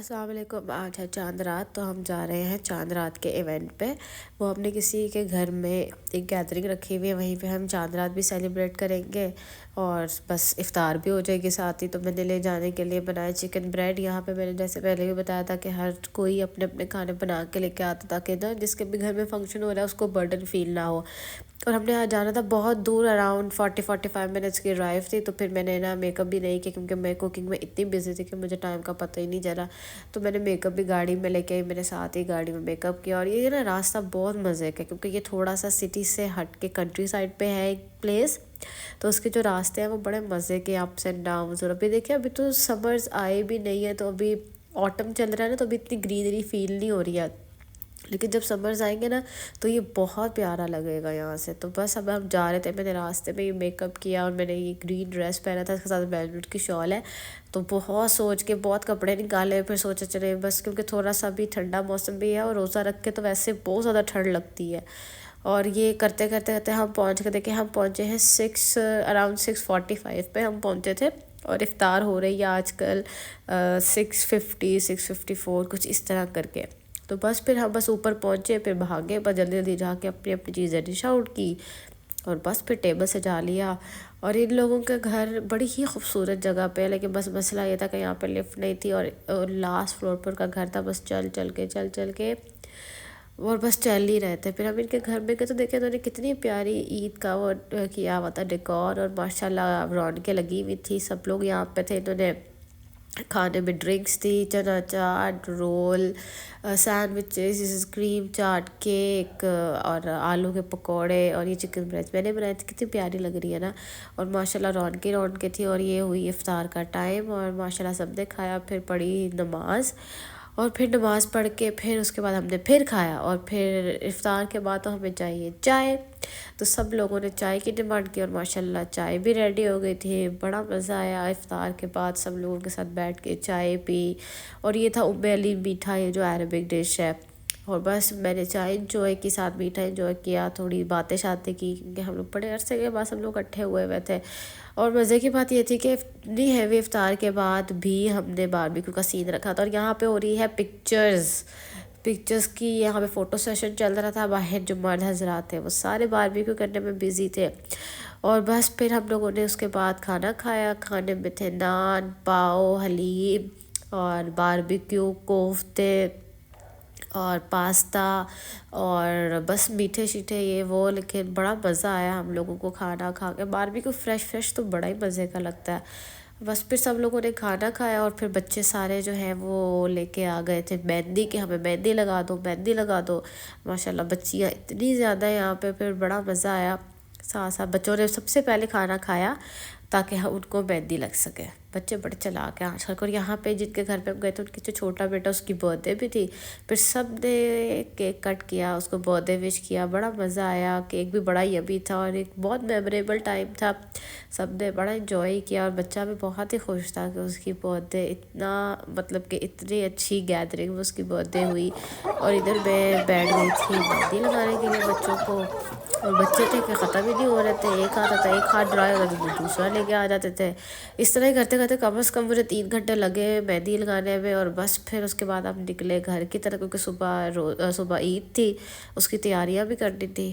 अस्सलाम वालेकुम। आज है चांद रात, तो हम जा रहे हैं चांद रात के इवेंट पे। वो हमने किसी के घर में एक गैदरिंग रखी हुई है, वहीं पे हम चांद रात भी सेलिब्रेट करेंगे और बस इफ़्तार भी हो जाएगी साथ ही। तो मैंने ले जाने के लिए बनाया चिकन ब्रेड। यहाँ पे मैंने जैसे पहले भी बताया था कि हर कोई अपने अपने खाने बना के लेके आता, ताकि ना जिसके भी घर में फंक्शन हो रहा है उसको बर्डन फील ना हो। और हमने यहाँ जाना था बहुत दूर, अराउंड 40-45 मिनट्स की ड्राइव थी। तो फिर मैंने ना मेकअप भी नहीं किया, क्योंकि मैं कुकिंग में इतनी बिजी थी कि मुझे टाइम का पता ही नहीं चला। तो मैंने मेकअप भी गाड़ी में लेके आई, मेरे साथ ही गाड़ी में मेकअप किया। और ये ना रास्ता बहुत मज़े का है, क्योंकि ये थोड़ा सा सिटी से हट के कंट्री साइड पे है एक प्लेस। तो उसके जो रास्ते हैं वो बड़े मज़े के, अप्स एंड डाउन्स। और अभी देखिए, अभी तो समर्स आए भी नहीं है, तो अभी ऑटम चल रहा है ना, तो अभी इतनी ग्रीनरी फील नहीं हो रही है। लेकिन जब समर्स आएंगे ना, तो ये बहुत प्यारा लगेगा यहाँ से। तो बस अब हम जा रहे थे, मैंने रास्ते में ये मेकअप किया और मैंने ये ग्रीन ड्रेस पहना था, इसके साथ वेलवेट की शॉल है। तो बहुत सोच के बहुत कपड़े निकाले, फिर सोचा चले बस, क्योंकि थोड़ा सा भी ठंडा मौसम भी है और रोज़ा रख के तो वैसे बहुत ज़्यादा ठंड लगती है। और ये करते करते करते हम पहुँच गए। देखिए, हम पहुँचे हैं अराउंड 6:45 पे हम पहुँचे थे। और इफ़्तार हो रही है आजकल 6:50 6:54 कुछ इस तरह करके। तो बस फिर हम बस ऊपर पहुँचे, फिर भागे, बस जल्दी जल्दी जाके अपनी अपनी चीज़ें डिश आउट की और बस फिर टेबल सजा लिया। और इन लोगों के घर बड़ी ही खूबसूरत जगह पे है, लेकिन बस मसला ये था कि यहाँ पे लिफ्ट नहीं थी और लास्ट फ्लोर पर का घर था। बस चल चल के और बस चल ही रहे थे। फिर हम इनके घर में गए तो देखे, उन्होंने कितनी प्यारी ईद का वो किया हुआ था डेकोर, और माशाल्लाह रौनकें लगी हुई थी। सब लोग यहाँ पे थे। इन्होंने खाने में ड्रिंक्स थी, चना चाट, रोल, सैंडविचेस, क्रीम चाट, केक और आलू के पकोड़े, और ये चिकन ब्रेस्ट मैंने बनाई थी। कितनी प्यारी लग रही है ना। और माशाल्लाह रौनकें थी। और ये हुई इफ़्तार का टाइम और माशाल्लाह सबने खाया, फिर पढ़ी नमाज। और फिर नमाज़ पढ़ के फिर उसके बाद हमने फिर खाया। और फिर इफ़्तार के बाद तो हमें चाहिए चाय। तो सब लोगों ने चाय की डिमांड की और माशाल्लाह चाय भी रेडी हो गई थी। बड़ा मज़ा आया इफ़्तार के बाद सब लोगों के साथ बैठ के चाय पी। और ये था उम्मे अली मीठा, ये जो अरबिक डिश है। और बस मैंने चाय इंजॉय की, साथ मीठा इंजॉय किया, थोड़ी बातें शातें की, क्योंकि हम लोग बड़े अरसे के बाद हम लोग इकट्ठे हुए हुए थे। और मज़े की बात ये थी कि इतनी हैवी इफ़्तार के बाद भी हमने बारबेक्यू का सीन रखा था। और यहाँ पे हो रही है पिक्चर्स की, यहाँ पे फ़ोटो सेशन चल रहा था। बाहर जो मर्द हजरात थे वो सारे बारबेक्यू करने में बिज़ी थे। और बस फिर हम लोगों ने उसके बाद खाना खाया। खाने में थे नान, पाव, हलीम और बारबेक्यू, कोफ्ते और पास्ता और बस मीठे शीठे ये वो। लेकिन बड़ा मज़ा आया हम लोगों को खाना खा के। बारबेक्यू फ्रेश तो बड़ा ही मज़े का लगता है। बस फिर सब लोगों ने खाना खाया और फिर बच्चे सारे जो हैं वो लेके आ गए थे मेहंदी के, हमें मेहंदी लगा दो। माशाल्लाह बच्चियाँ इतनी ज़्यादा यहाँ पे, फिर बड़ा मज़ा आया। साथ साथ बच्चों ने सबसे पहले खाना खाया ताकि हम उनको मेहंदी लग सके। बच्चे बड़े चालाक हैं आजकल। और यहाँ पे जिनके घर पे हम गए थे, उनकी जो छोटा बेटा, उसकी बर्थडे भी थी। फिर सब ने केक कट किया, उसको बर्थडे विश किया। बड़ा मज़ा आया, केक भी बड़ा यम्मी था और एक बहुत मेमोरेबल टाइम था। सब ने बड़ा इंजॉय किया और बच्चा भी बहुत ही खुश था कि उसकी बर्थडे इतना, मतलब कि इतनी अच्छी गैदरिंग में उसकी बर्थडे हुई। और इधर मैं बैठ गई थी मेहंदी लगाने के लिए बच्चों को। और बच्चे थे कि ख़त्म ही नहीं हो रहे थे, एक आता था, एक हाथ ड्राई होता था तो दूसरा लेके आ जाते थे। इस तरह ही करते करते कम से कम मुझे 3 घंटे लगे मेहंदी लगाने में। और बस फिर उसके बाद हम निकले घर की तरफ, क्योंकि सुबह ईद थी, उसकी तैयारियां भी करनी थी।